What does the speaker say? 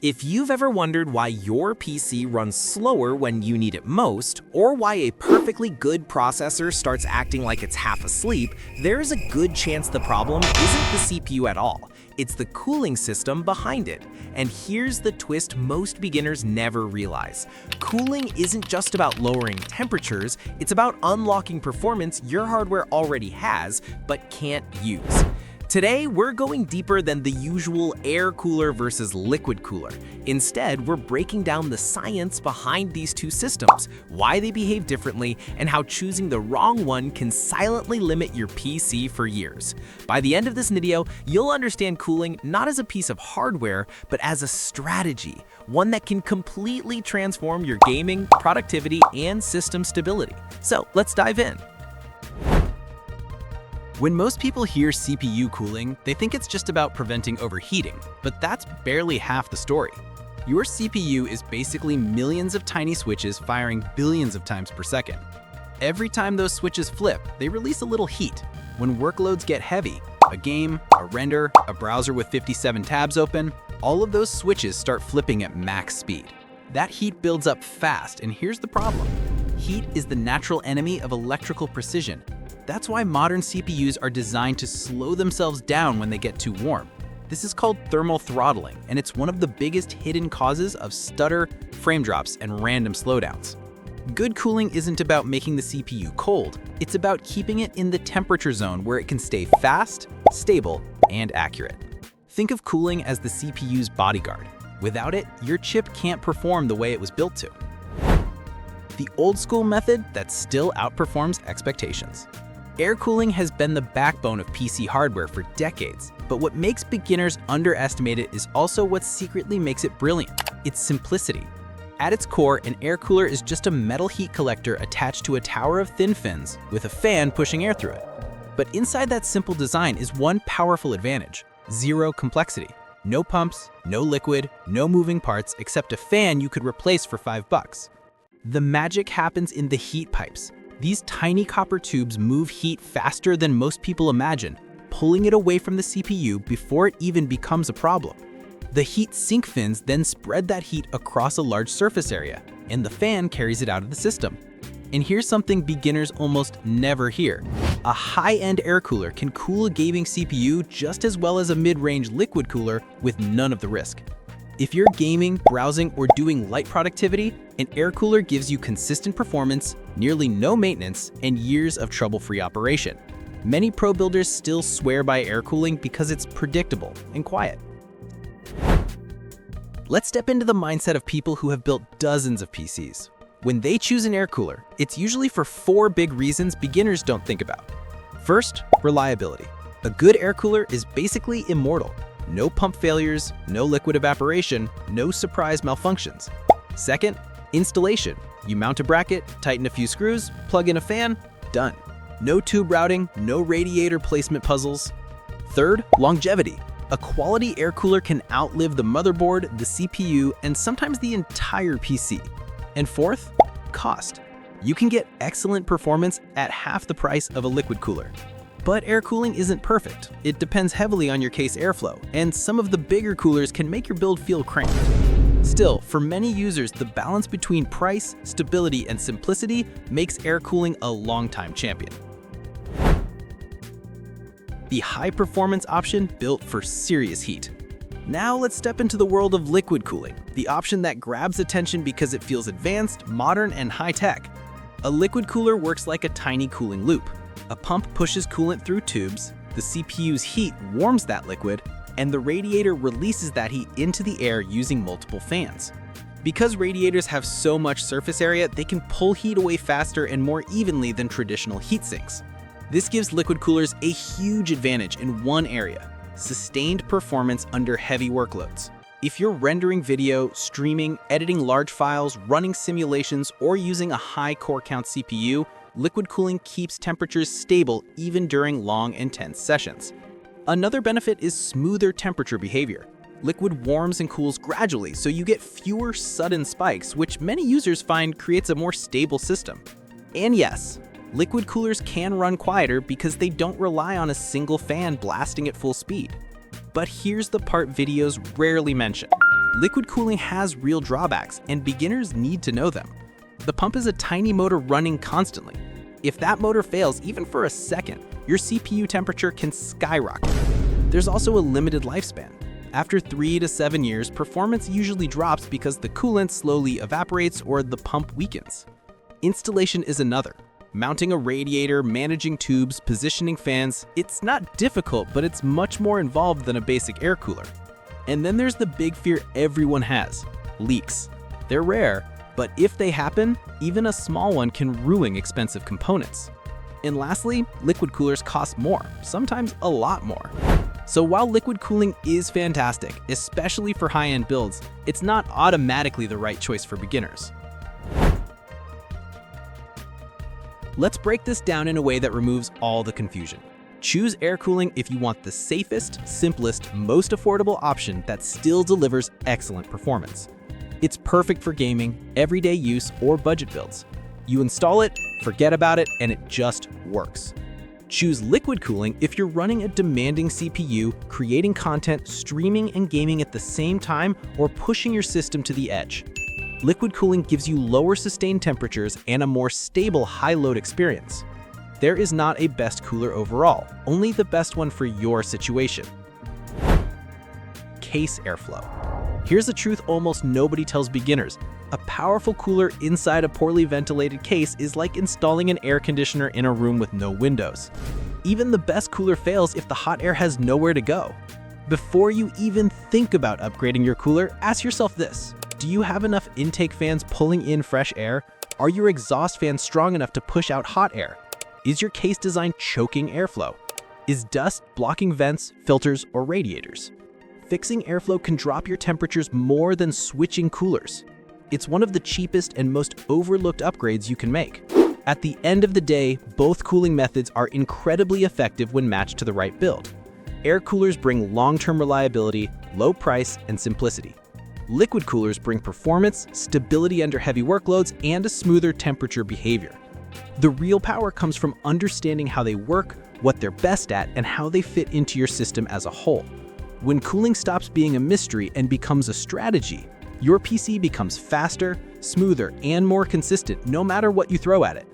If you've ever wondered why your PC runs slower when you need it most, or why a perfectly good processor starts acting like it's half asleep, there's a good chance the problem isn't the CPU at all. It's the cooling system behind it. And here's the twist most beginners never realize. Cooling isn't just about lowering temperatures, it's about unlocking performance your hardware already has, but can't use. Today, we're going deeper than the usual air cooler versus liquid cooler. Instead, we're breaking down the science behind these two systems, why they behave differently, and how choosing the wrong one can silently limit your PC for years. By the end of this video, you'll understand cooling not as a piece of hardware, but as a strategy, one that can completely transform your gaming, productivity, and system stability. So let's dive in. When most people hear CPU cooling, they think it's just about preventing overheating, but that's barely half the story. Your CPU is basically millions of tiny switches firing billions of times per second. Every time those switches flip, they release a little heat. When workloads get heavy, a game, a render, a browser with 57 tabs open, all of those switches start flipping at max speed. That heat builds up fast, and here's the problem. Heat is the natural enemy of electrical precision. That's why modern CPUs are designed to slow themselves down when they get too warm. This is called thermal throttling, and it's one of the biggest hidden causes of stutter, frame drops, and random slowdowns. Good cooling isn't about making the CPU cold, it's about keeping it in the temperature zone where it can stay fast, stable, and accurate. Think of cooling as the CPU's bodyguard. Without it, your chip can't perform the way it was built to. The old school method that still outperforms expectations. Air cooling has been the backbone of PC hardware for decades, but what makes beginners underestimate it is also what secretly makes it brilliant: its simplicity. At its core, an air cooler is just a metal heat collector attached to a tower of thin fins with a fan pushing air through it. But inside that simple design is one powerful advantage: zero complexity. No pumps, no liquid, no moving parts except a fan you could replace for $5. The magic happens in the heat pipes. These tiny copper tubes move heat faster than most people imagine, pulling it away from the CPU before it even becomes a problem. The heat sink fins then spread that heat across a large surface area, and the fan carries it out of the system. And here's something beginners almost never hear. A high-end air cooler can cool a gaming CPU just as well as a mid-range liquid cooler with none of the risk. If you're gaming, browsing, or doing light productivity, an air cooler gives you consistent performance, nearly no maintenance, and years of trouble-free operation. Many pro builders still swear by air cooling because it's predictable and quiet. Let's step into the mindset of people who have built dozens of PCs. When they choose an air cooler, it's usually for 4 big reasons beginners don't think about. First, reliability. A good air cooler is basically immortal. No pump failures, no liquid evaporation, no surprise malfunctions. Second, installation. You mount a bracket, tighten a few screws, plug in a fan, done. No tube routing, no radiator placement puzzles. Third, longevity. A quality air cooler can outlive the motherboard, the CPU, and sometimes the entire PC. And fourth, cost. You can get excellent performance at half the price of a liquid cooler. But air cooling isn't perfect. It depends heavily on your case airflow, and some of the bigger coolers can make your build feel cramped. Still, for many users, the balance between price, stability, and simplicity makes air cooling a longtime champion. The high-performance option built for serious heat. Now let's step into the world of liquid cooling, the option that grabs attention because it feels advanced, modern, and high-tech. A liquid cooler works like a tiny cooling loop. A pump pushes coolant through tubes, the CPU's heat warms that liquid, and the radiator releases that heat into the air using multiple fans. Because radiators have so much surface area, they can pull heat away faster and more evenly than traditional heat sinks. This gives liquid coolers a huge advantage in one area: sustained performance under heavy workloads. If you're rendering video, streaming, editing large files, running simulations, or using a high core count CPU, liquid cooling keeps temperatures stable even during long, intense sessions. Another benefit is smoother temperature behavior. Liquid warms and cools gradually, so you get fewer sudden spikes, which many users find creates a more stable system. And yes, liquid coolers can run quieter because they don't rely on a single fan blasting at full speed. But here's the part videos rarely mention: Liquid cooling has real drawbacks, and beginners need to know them. The pump is a tiny motor running constantly. If that motor fails even for a second, your CPU temperature can skyrocket. There's also a limited lifespan. After 3 to 7 years, performance usually drops because the coolant slowly evaporates or the pump weakens. Installation is another. Mounting a radiator, managing tubes, positioning fans, it's not difficult, but it's much more involved than a basic air cooler. And then there's the big fear everyone has, leaks. They're rare, but if they happen, even a small one can ruin expensive components. And lastly, liquid coolers cost more, sometimes a lot more. So while liquid cooling is fantastic, especially for high-end builds, it's not automatically the right choice for beginners. Let's break this down in a way that removes all the confusion. Choose air cooling if you want the safest, simplest, most affordable option that still delivers excellent performance. It's perfect for gaming, everyday use, or budget builds. You install it, forget about it, and it just works. Choose liquid cooling if you're running a demanding CPU, creating content, streaming and gaming at the same time, or pushing your system to the edge. Liquid cooling gives you lower sustained temperatures and a more stable high-load experience. There is not a best cooler overall, only the best one for your situation. Case airflow. Here's the truth almost nobody tells beginners. A powerful cooler inside a poorly ventilated case is like installing an air conditioner in a room with no windows. Even the best cooler fails if the hot air has nowhere to go. Before you even think about upgrading your cooler, ask yourself this. Do you have enough intake fans pulling in fresh air? Are your exhaust fans strong enough to push out hot air? Is your case design choking airflow? Is dust blocking vents, filters, or radiators? Fixing airflow can drop your temperatures more than switching coolers. It's one of the cheapest and most overlooked upgrades you can make. At the end of the day, both cooling methods are incredibly effective when matched to the right build. Air coolers bring long-term reliability, low price, and simplicity. Liquid coolers bring performance, stability under heavy workloads, and a smoother temperature behavior. The real power comes from understanding how they work, what they're best at, and how they fit into your system as a whole. When cooling stops being a mystery and becomes a strategy, your PC becomes faster, smoother, and more consistent no matter what you throw at it.